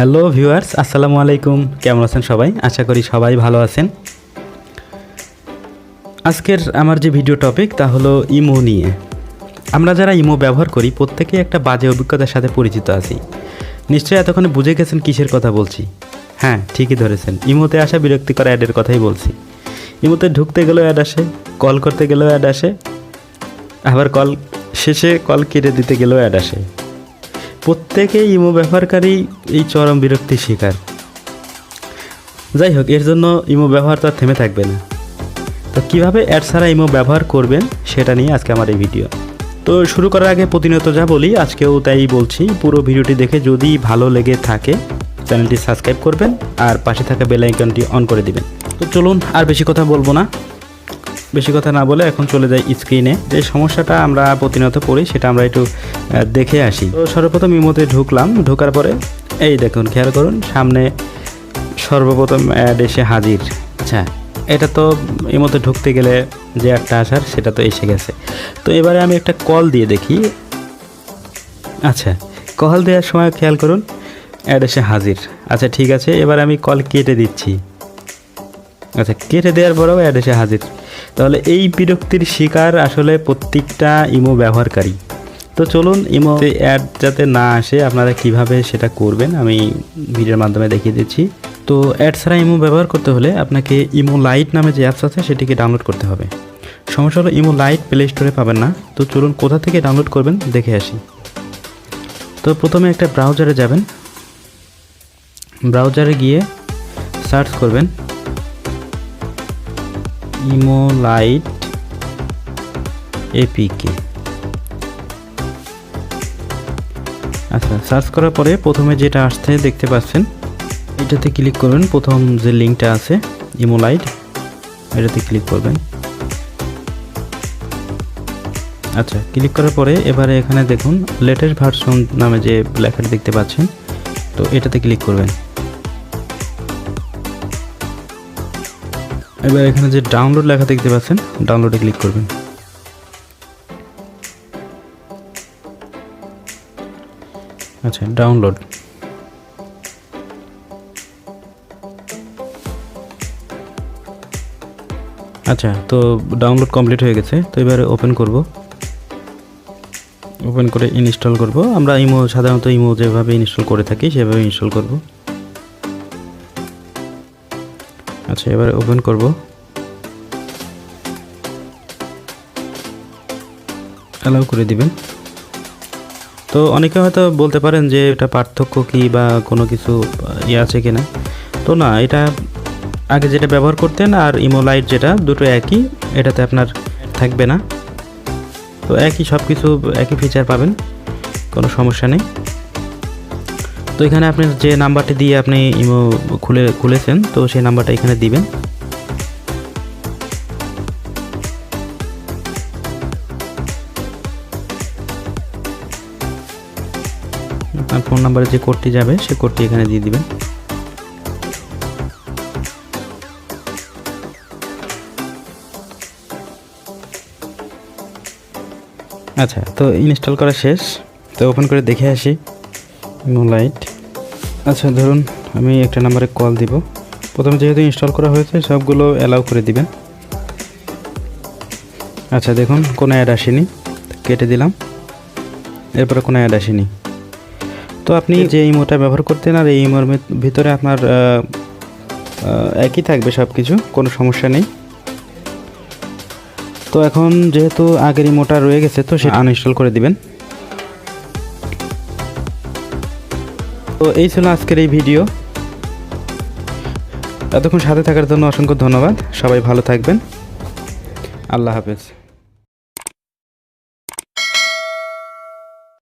Hello viewers, আসসালামু আলাইকুম। কেমন আছেন সবাই? আশা করি সবাই ভালো আছেন। আজকের আমার যে ভিডিও টপিক তা হলো ইমো নিয়ে। আমরা যারা ইমো ব্যবহার করি প্রত্যেকেই একটা বাজে অভিজ্ঞতার সাথে পরিচিত আছি। নিশ্চয়ই এতক্ষণে বুঝে গেছেন কিসের কথা বলছি। হ্যাঁ, ঠিকই ধরেছেন, ইমোতে আসা বিরক্তিকর অ্যাডের কথাই বলছি। ইমোতে ঢুকতে গেলেও অ্যাড আসে, কল করতে গেলেও অ্যাড আসে, আবার কল শেষে কল কেটে দিতে গেলেও অ্যাড আসে। প্রত্যেকেই ইমো ব্যবহারকারী এই চরম বিরক্তির শিকার। যাই হোক, এর জন্য ইমো ব্যবহার তো আর থেমে থাকবে না। তো কীভাবে অ্যাড ছাড়া ইমো ব্যবহার করবেন সেটা নিয়ে আজকে আমার এই ভিডিও। তো শুরু করার আগে প্রতিনিয়ত যা বলি আজকেও তাই বলছি, পুরো ভিডিওটি দেখে যদি ভালো লেগে থাকে চ্যানেলটি সাবস্ক্রাইব করবেন আর পাশে থাকা বেল আইকনটি অন করে দিবেন। তো চলুন, আর বেশি কথা বলবো না। বেশি কথা না বলে এখন চলে যাই স্ক্রিনে। যে সমস্যাটা আমরা প্রতিনিয়ত পড়ি সেটা আমরা একটু দেখে আসি। তো সর্বপ্রথম ইমোতে ঢুকলাম, ঢোকার পরে এই দেখুন, খেয়াল করুন, সামনে সর্বপ্রথম অ্যাড এসে হাজির। আচ্ছা, এটা তো ইমোতে ঢুকতে গেলে যে একটা আসার সেটা তো এসে গেছে। তো এবারে আমি একটা কল দিয়ে দেখি। আচ্ছা, কল দেওয়ার সময় খেয়াল করুন অ্যাড এসে হাজির। আচ্ছা ঠিক আছে, এবার আমি কল কেটে দিচ্ছি। আচ্ছা, কেটে দেওয়ার পরেও অ্যাড এসে হাজির। তাহলে এই বিরক্তির শিকার আসলে প্রত্যেকটা ইমো ব্যবহারকারী। তো চলুন, ইমোতে অ্যাড যাতে না আসে আপনারা কিভাবে সেটা করবেন আমি ভিডিওর মাধ্যমে দেখিয়ে দিচ্ছি। তো অ্যাড ছাড়া ইমো ব্যবহার করতে হলে আপনাকে ইমো লাইট নামে যে অ্যাপস আছে সেটিকে ডাউনলোড করতে হবে। সমস্যা হলো ইমো লাইট প্লে স্টোরে পাবেন না। তো চলুন কোথা থেকে ডাউনলোড করবেন দেখে আসি। তো প্রথমে একটা ব্রাউজারে যাবেন, ব্রাউজারে গিয়ে সার্চ করবেন ইমো লাইট এপিকে। আচ্ছা, সার্চ করার পরে প্রথমে যেটা আসছে দেখতে পাচ্ছেন, এটাতে ক্লিক করবেন। প্রথম যে লিঙ্কটা আছে ইমো লাইট, এটাতে ক্লিক করবেন। আচ্ছা, ক্লিক করার পরে এবারে এখানে দেখুন লেটেস্ট ভার্সন নামে যে লেখাটা দেখতে পাচ্ছেন, তো এটাতে ক্লিক করবেন। এবার এখানে যে ডাউনলোড লেখা দেখতে পাচ্ছেন, ডাউনলোডে ক্লিক করবেন। আচ্ছা, ডাউনলোড। আচ্ছা, তো ডাউনলোড কমপ্লিট হয়ে গেছে। তো এবারে ওপেন করব, ওপেন করে ইনস্টল করব। আমরা ইমো সাধারণত ইমো যেভাবে ইনস্টল করে থাকি সেভাবে ইনস্টল করব। আচ্ছা, এবারে ওপেন করব। অ্যালাউ করে দিবেন। তো অনেকে হয়তো বলতে পারেন যে এটা পার্থক্য কি বা কোনো কিছু আছে কিনা। তো না, এটা আগে যেটা ব্যবহার করতেন আর ইমো লাইট যেটা, দুটো একই, এটাতে আপনার থাকবে না। তো একই সব কিছু, একই ফিচার পাবেন, কোনো সমস্যা নেই। তো এখানে আপনি যে নাম্বারটি দিয়ে আপনি ইমো খুলেছেন, তো সেই নাম্বারটা এখানে দিবেন। আপনার ফোন নাম্বারে যে কোডটি যাবে সেই কোডটি এখানে দিয়ে দিবেন। আচ্ছা, তো ইনস্টল করা শেষ। তো ওপেন করে দেখে আসি ইমো লাইট। আচ্ছা, ধরুন আমি একটা নাম্বারে কল দিব। প্রথমে যেহেতু ইনস্টল করা হয়েছে সবগুলো অ্যালাউ করে দিবেন। আচ্ছা, দেখুন কোনো অ্যাড আসেনি, কেটে দিলাম। এরপরে কোনো অ্যাড আসেনি। তো আপনি যে ইমোটা ব্যবহার করতেন আর এই ইমোর ভিতরে আপনার একই থাকবে সব কিছু, কোনো সমস্যা নেই। তো এখন যেহেতু আগের ইমোটা রয়ে গেছে তো সেটা আনইনস্টল করে দিবেন। তো এই ছিল আজকের এই ভিডিও। এতক্ষণ সাথে থাকার জন্য অসংখ্য ধন্যবাদ। সবাই ভালো থাকবেন। আল্লাহ হাফেজ।